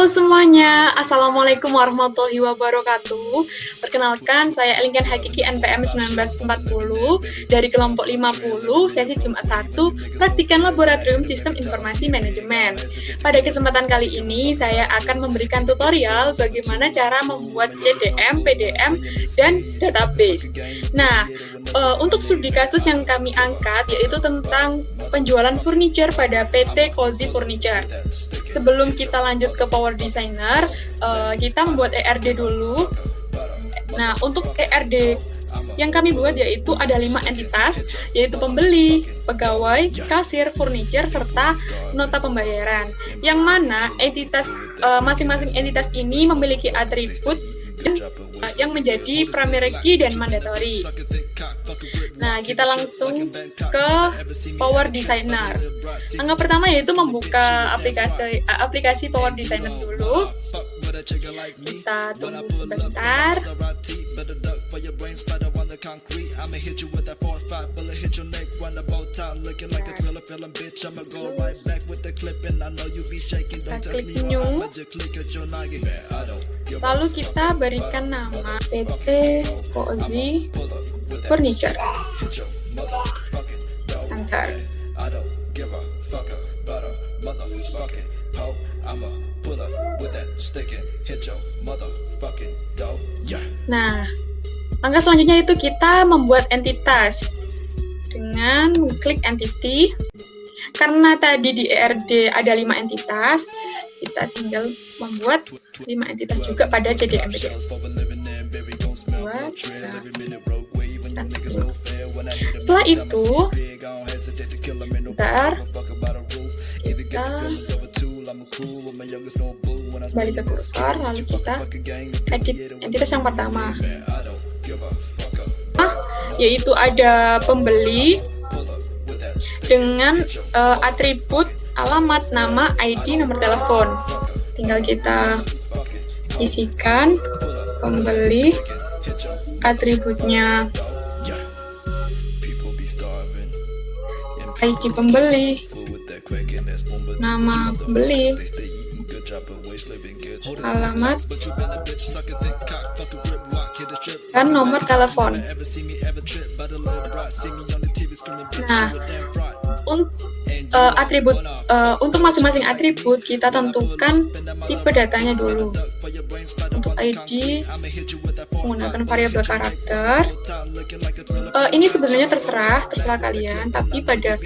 Halo semuanya, Assalamualaikum warahmatullahi wabarakatuh. Perkenalkan, saya Elinkan Hakiki NPM 1940 dari kelompok 50, sesi Jumat 1, Praktikan Laboratorium Sistem Informasi Manajemen. Pada kesempatan kali ini, saya akan memberikan tutorial bagaimana cara membuat CDM, PDM, dan database. Nah, untuk studi kasus yang kami angkat yaitu tentang penjualan furniture pada PT Cozy Furniture. Sebelum kita lanjut ke Power Designer, kita membuat ERD dulu. Nah, untuk ERD yang kami buat yaitu ada 5 entitas, yaitu pembeli, pegawai, kasir, furniture, serta nota pembayaran. Yang mana masing-masing entitas ini memiliki atribut yang menjadi primary key dan mandatory. Nah, kita langsung ke Power Designer. Langkah pertama yaitu membuka aplikasi Power Designer dulu. Kita tunggu sebentar. Kita klik new. Lalu kita berikan nama PT Cozy Furniture. Enter. Nah, langkah selanjutnya itu kita membuat entitas dengan klik entity. Karena tadi di ERD ada 5 entitas, kita tinggal membuat 5 entitas juga pada CDM. Setelah itu, kita balik ke kursor, lalu kita edit entitas yang pertama. Yaitu ada pembeli dengan atribut alamat, nama, ID, nomor telepon. Tinggal kita isikan pembeli, atributnya ID pembeli, nama pembeli, alamat, dan nomor telepon. Nah, untuk masing-masing atribut kita tentukan tipe datanya dulu. Untuk ID menggunakan variabel karakter. Ini sebenarnya terserah kalian, tapi pada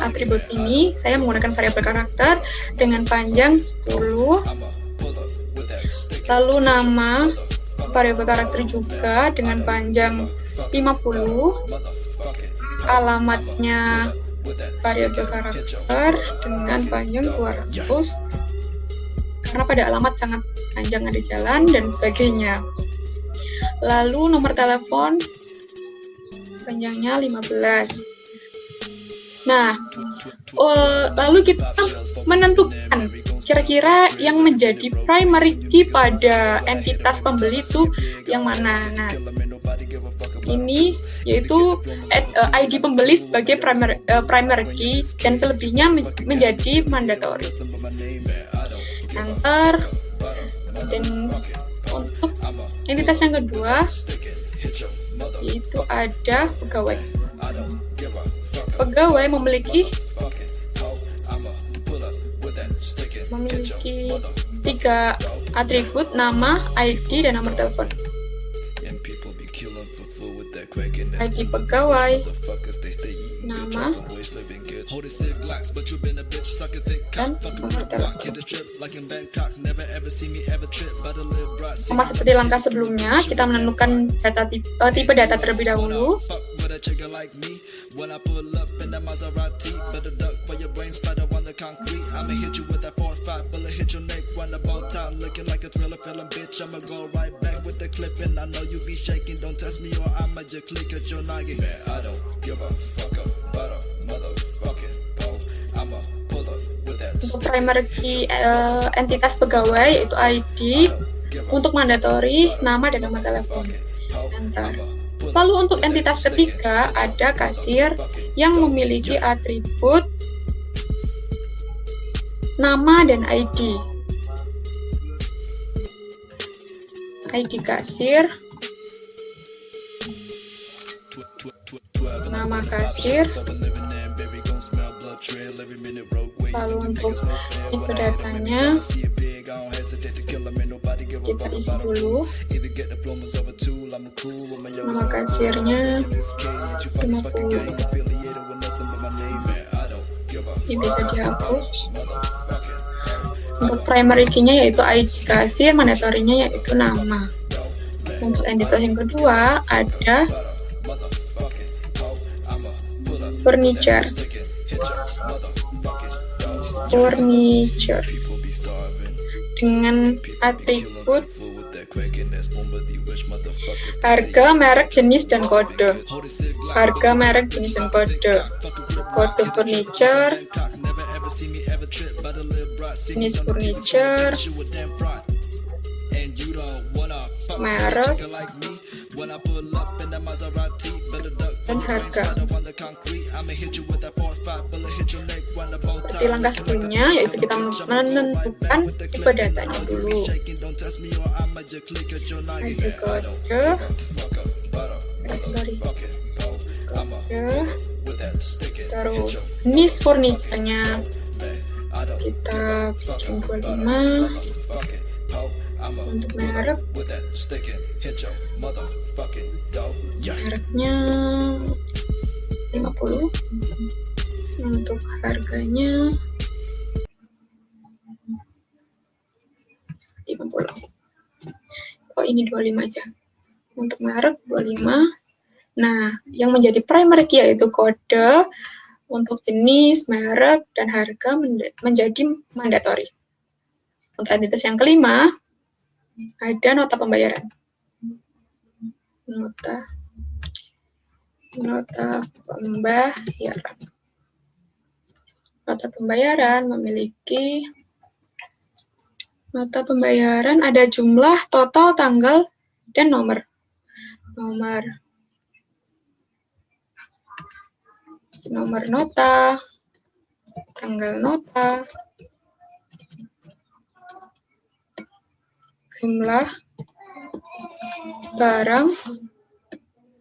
atribut ini saya menggunakan variabel karakter dengan panjang 10. Lalu nama variabel karakter juga dengan panjang 50. Alamatnya variabel karakter dengan panjang 200 karena pada alamat sangat panjang, ada jalan dan sebagainya. Lalu nomor telepon panjangnya 15. Nah, lalu kita menentukan kira-kira yang menjadi primary key pada entitas pembeli itu yang mana. Nah, ini yaitu ID pembeli sebagai primary key dan selebihnya menjadi mandatory. Enter. Dan untuk entitas yang kedua yaitu ada pegawai. Pegawai memiliki 3 atribut, nama, ID, dan nomor telepon. ID pegawai, nama, dan nomor telepon. Sama seperti langkah sebelumnya, kita menentukan tipe data terlebih dahulu. Untuk primary key entitas pegawai yaitu ID, untuk mandatory nama dan nomor telepon. Enter. Lalu untuk entitas ketiga ada kasir yang memiliki atribut nama dan ID. ID kasir, nama kasir, lalu untuk tipe datanya kita isi dulu. Nama kasirnya 50. Ini bisa dihapus. Untuk primary key-nya yaitu ID kasir, mandatory-nya yaitu nama. Untuk entitas yang kedua ada furniture. Dengan atribut harga, merek, jenis, dan kode. Harga, merek, jenis, dan kode. Kode furniture, jenis furniture, merek, dan harga. Seperti langkah sebelumnya, yaitu kita menentukan tipe datanya dulu. ID kode, terus jenis furniturnya kita bikin 25. Untuk merek, mereknya 50. Untuk harganya 50. Oh, ini 25 aja. Untuk merek 25. Nah, yang menjadi primary key yaitu kode, untuk jenis, merek, dan harga menjadi mandatory. Untuk entitas yang kelima ada nota pembayaran. Nota pembayaran. Nota pembayaran memiliki nota pembayaran ada jumlah, total, tanggal, dan nomor. Nomor nota, tanggal nota, jumlah barang,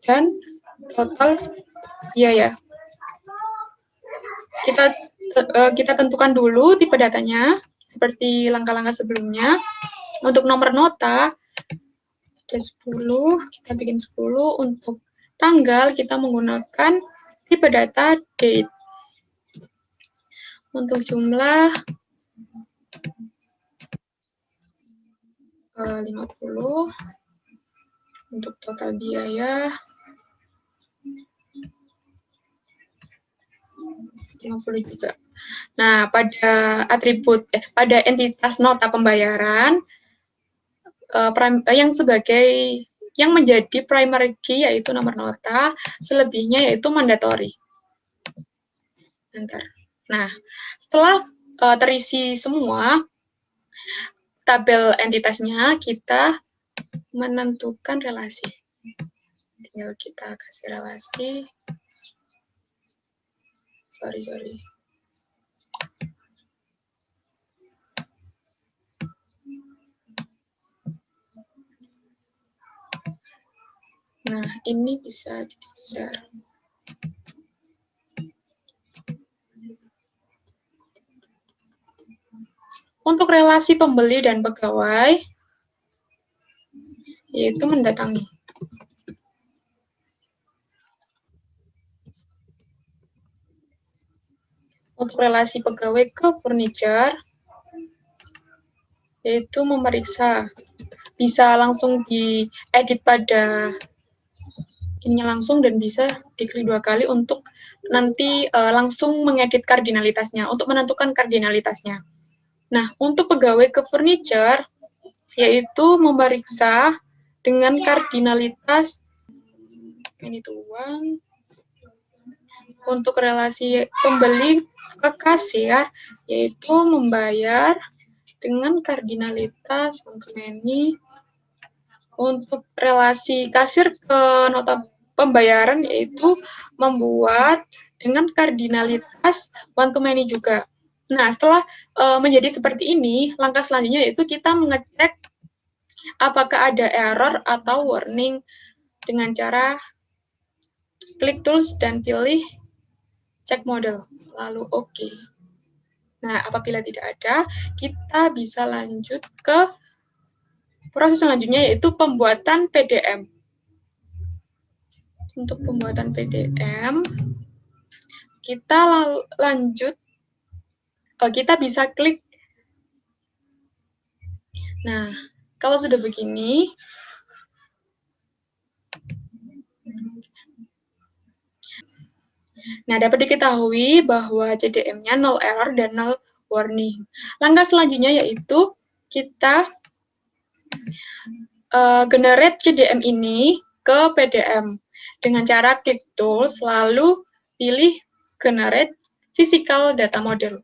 dan total biaya. Kita tentukan dulu tipe datanya seperti langkah-langkah sebelumnya. Untuk nomor nota dan 10 kita bikin 10. Untuk tanggal kita menggunakan tipe data date. Untuk jumlah 50. Untuk total biaya 50 juga. Nah, pada entitas nota pembayaran yang menjadi primary key yaitu nomor nota, selebihnya yaitu mandatory. Nah, setelah terisi semua tabel entitasnya, kita menentukan relasi. Tinggal kita kasih relasi. Sorry. Nah, ini bisa digeser. Untuk relasi pembeli dan pegawai, yaitu mendatangi. Untuk relasi pegawai ke furniture, yaitu memeriksa. Bisa langsung diedit pada ini langsung dan bisa diklik 2 kali untuk nanti langsung mengedit kardinalitasnya, untuk menentukan kardinalitasnya. Nah, untuk pegawai ke furniture, yaitu memeriksa dengan kardinalitas ini tuan. Untuk relasi pembeli ke kasir, yaitu membayar dengan kardinalitas untuk ini. Untuk relasi kasir ke nota pembayaran, yaitu membuat dengan kardinalitas one to many juga. Nah, setelah menjadi seperti ini, langkah selanjutnya yaitu kita mengecek apakah ada error atau warning dengan cara klik tools dan pilih check model, lalu oke. Nah, apabila tidak ada, kita bisa lanjut ke proses selanjutnya yaitu pembuatan PDM. Untuk pembuatan PDM, kita lanjut, kita bisa klik. Nah, kalau sudah begini, nah dapat diketahui bahwa CDM-nya null error dan null warning. Langkah selanjutnya yaitu kita generate CDM ini ke PDM dengan cara klik tools lalu pilih generate physical data model.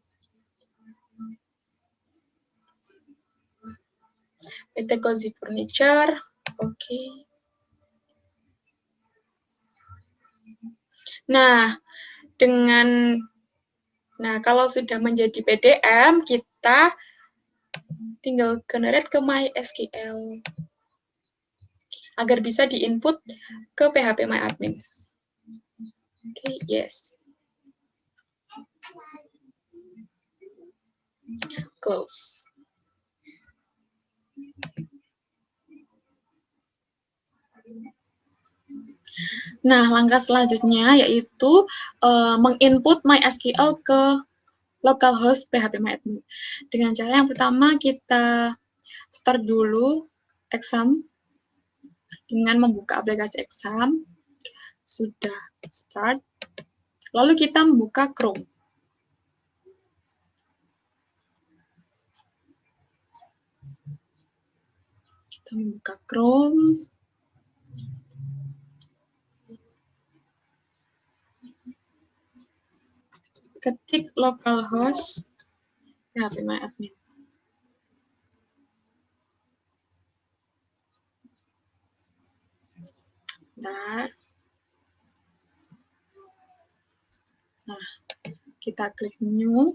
PT Cozy Furniture, oke. Nah, kalau sudah menjadi PDM, kita tinggal generate ke MySQL agar bisa diinput ke PHP MyAdmin. Oke, yes. Close. Nah, langkah selanjutnya yaitu menginput MySQL ke localhost PHP MyAdmin. Dengan cara yang pertama kita start dulu exam dengan membuka aplikasi exam. Sudah start. Lalu kita membuka Chrome. Kita membuka Chrome. Ketik localhost PHP MyAdmin. Bentar. Nah, kita klik new.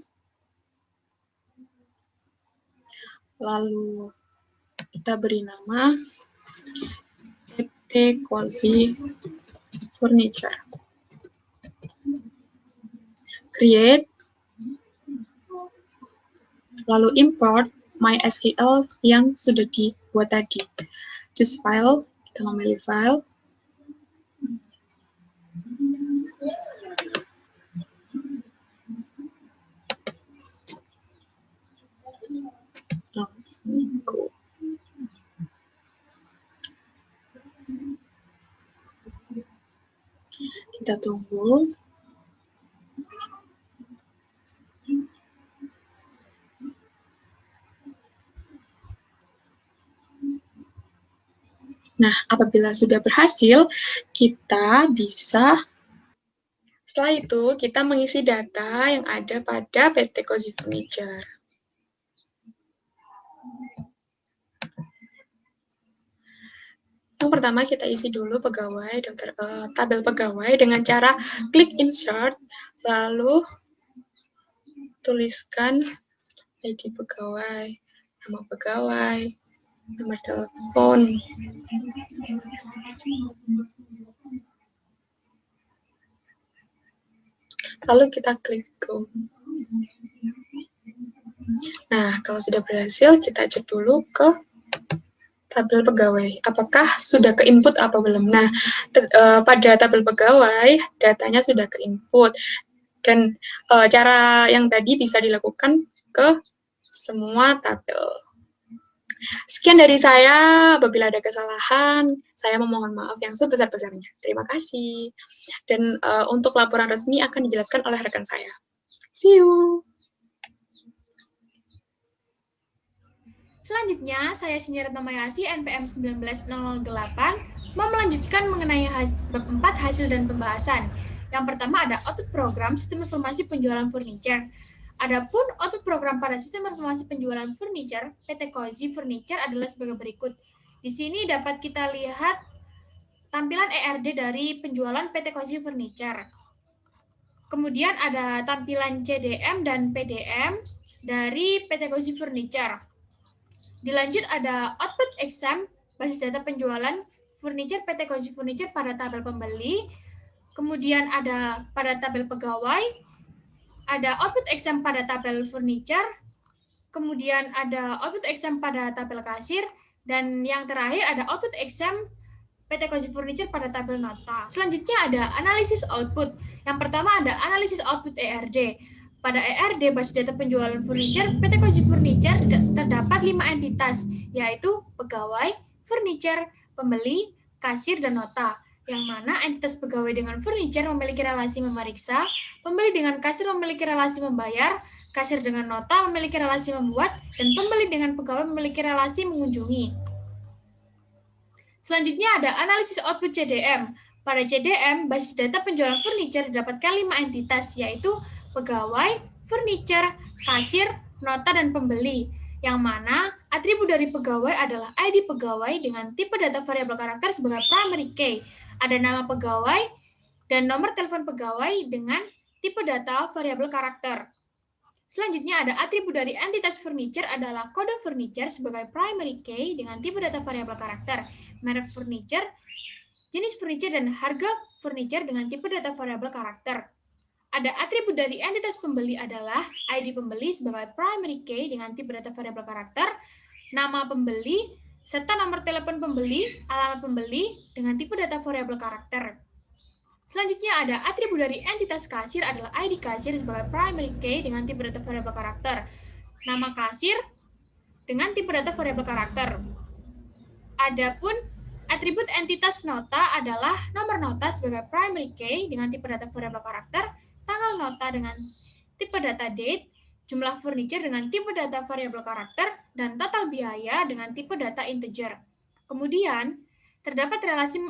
Lalu kita beri nama PT Cozy Furniture. Create. Lalu import MySQL yang sudah dibuat tadi. Choose file, kita memilih file. Langsung go. Kita tunggu. Nah, apabila sudah berhasil, kita bisa, setelah itu kita mengisi data yang ada pada PT Cozy Furniture. Yang pertama kita isi dulu pegawai, tabel pegawai dengan cara klik insert, lalu tuliskan ID pegawai, nama pegawai, nomor telepon. Lalu kita klik go. Nah, kalau sudah berhasil, kita cek dulu ke tabel pegawai. Apakah sudah ke-input atau belum? Nah, pada tabel pegawai, datanya sudah ke-input. Dan cara yang tadi bisa dilakukan ke semua tabel. Sekian dari saya. Apabila ada kesalahan, saya memohon maaf yang sebesar-besarnya. Terima kasih. Dan untuk laporan resmi akan dijelaskan oleh rekan saya. See you. Selanjutnya, saya Sinyarat Namayasi, NPM 19008, mau melanjutkan mengenai bab 4 hasil dan pembahasan. Yang pertama ada output program sistem informasi penjualan furniture. Adapun output program pada sistem informasi penjualan furniture, PT Cozy Furniture adalah sebagai berikut. Di sini dapat kita lihat tampilan ERD dari penjualan PT Cozy Furniture. Kemudian ada tampilan CDM dan PDM dari PT Gozi Furniture. Dilanjut ada output exam, basis data penjualan furniture PT Gozi Furniture pada tabel pembeli. Kemudian ada pada tabel pegawai, ada output exam pada tabel furniture, kemudian ada output exam pada tabel kasir, dan yang terakhir ada output exam PT Gozi Furniture pada tabel nota. Selanjutnya ada analisis output. Yang pertama ada analisis output ERD. Pada ERD, basis data penjualan furniture, PT Gozi Furniture terdapat 5 entitas, yaitu pegawai, furniture, pembeli, kasir, dan nota. Yang mana entitas pegawai dengan furniture memiliki relasi memeriksa, pembeli dengan kasir memiliki relasi membayar, kasir dengan nota memiliki relasi membuat, dan pembeli dengan pegawai memiliki relasi mengunjungi. Selanjutnya ada analisis output CDM. Pada CDM, basis data penjualan furniture didapatkan 5 entitas, yaitu pegawai, furniture, kasir, nota, dan pembeli. Yang mana atribut dari pegawai adalah ID pegawai dengan tipe data variabel karakter sebagai primary key. Ada nama pegawai dan nomor telepon pegawai dengan tipe data variabel karakter. Selanjutnya ada atribut dari entitas furniture adalah kode furniture sebagai primary key dengan tipe data variabel karakter, merek furniture, jenis furniture, dan harga furniture dengan tipe data variabel karakter. Ada atribut dari entitas pembeli adalah ID pembeli sebagai primary key dengan tipe data variabel karakter, nama pembeli, serta nomor telepon pembeli, alamat pembeli dengan tipe data variabel karakter. Selanjutnya ada atribut dari entitas kasir adalah ID kasir sebagai primary key dengan tipe data variabel karakter, nama kasir dengan tipe data variabel karakter. Adapun atribut entitas nota adalah nomor nota sebagai primary key dengan tipe data variabel karakter, tanggal nota dengan tipe data date, jumlah furniture dengan tipe data variabel karakter, dan total biaya dengan tipe data integer. Kemudian, terdapat relasi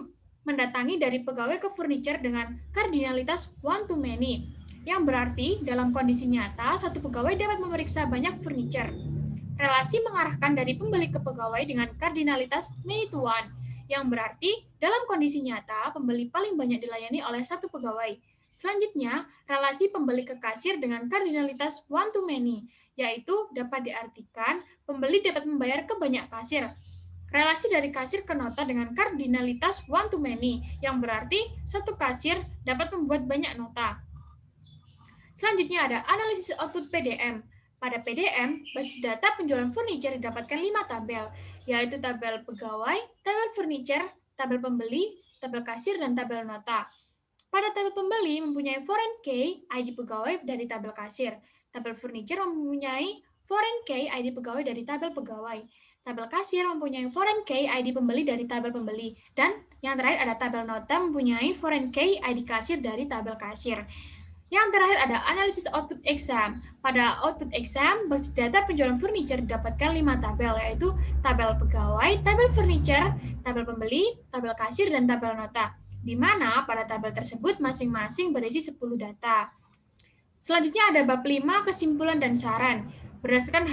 mendatangi dari pegawai ke furniture dengan kardinalitas one to many, yang berarti dalam kondisi nyata, satu pegawai dapat memeriksa banyak furniture. Relasi mengarahkan dari pembeli ke pegawai dengan kardinalitas many to one, yang berarti dalam kondisi nyata, pembeli paling banyak dilayani oleh satu pegawai. Selanjutnya, relasi pembeli ke kasir dengan kardinalitas one to many, yaitu dapat diartikan pembeli dapat membayar ke banyak kasir. Relasi dari kasir ke nota dengan kardinalitas one to many, yang berarti satu kasir dapat membuat banyak nota. Selanjutnya ada analisis output PDM. Pada PDM, basis data penjualan furniture didapatkan 5 tabel, yaitu tabel pegawai, tabel furniture, tabel pembeli, tabel kasir, dan tabel nota. Pada tabel pembeli mempunyai foreign key ID pegawai dari tabel kasir. Tabel furniture mempunyai foreign key ID pegawai dari tabel pegawai. Tabel kasir mempunyai foreign key ID pembeli dari tabel pembeli. Dan yang terakhir ada tabel nota mempunyai foreign key ID kasir dari tabel kasir. Yang terakhir ada analisis output exam. Pada output exam, basis data penjualan furniture didapatkan 5 tabel, yaitu tabel pegawai, tabel furniture, tabel pembeli, tabel kasir, dan tabel nota. Di mana pada tabel tersebut masing-masing berisi 10 data. Selanjutnya ada bab 5, kesimpulan dan saran. Berdasarkan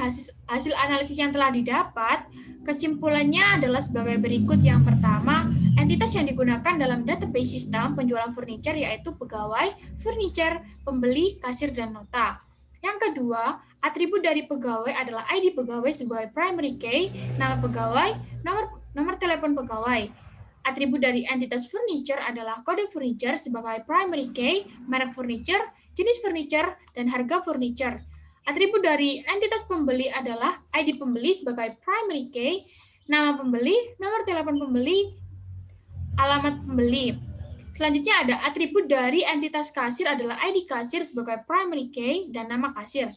hasil analisis yang telah didapat, kesimpulannya adalah sebagai berikut. Yang pertama, entitas yang digunakan dalam database sistem penjualan furniture yaitu pegawai, furniture, pembeli, kasir, dan nota. Yang kedua, atribut dari pegawai adalah ID pegawai sebagai primary key, nama pegawai, nomor telepon pegawai. Atribut dari entitas furniture adalah kode furniture sebagai primary key, merek furniture, jenis furniture, dan harga furniture. Atribut dari entitas pembeli adalah ID pembeli sebagai primary key, nama pembeli, nomor telepon pembeli, alamat pembeli. Selanjutnya ada atribut dari entitas kasir adalah ID kasir sebagai primary key dan nama kasir.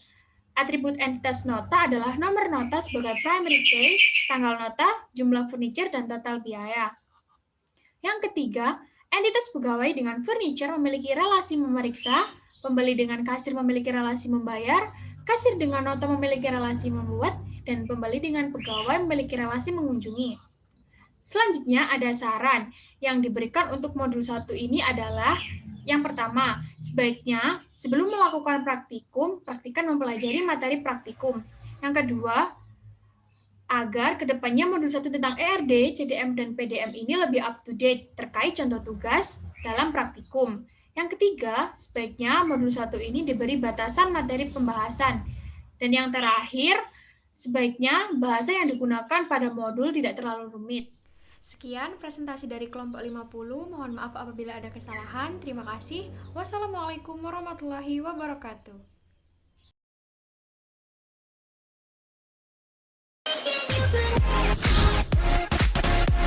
Atribut entitas nota adalah nomor nota sebagai primary key, tanggal nota, jumlah furniture, dan total biaya. Yang ketiga, entitas pegawai dengan furniture memiliki relasi memeriksa, pembeli dengan kasir memiliki relasi membayar, kasir dengan nota memiliki relasi membuat, dan pembeli dengan pegawai memiliki relasi mengunjungi. Selanjutnya ada saran yang diberikan untuk modul 1 ini adalah yang pertama, sebaiknya sebelum melakukan praktikum, praktikan mempelajari materi praktikum. Yang kedua, agar kedepannya modul 1 tentang ERD, CDM, dan PDM ini lebih up to date terkait contoh tugas dalam praktikum. Yang ketiga, sebaiknya modul 1 ini diberi batasan materi pembahasan. Dan yang terakhir, sebaiknya bahasa yang digunakan pada modul tidak terlalu rumit. Sekian presentasi dari kelompok 50. Mohon maaf apabila ada kesalahan. Terima kasih. Wassalamualaikum warahmatullahi wabarakatuh.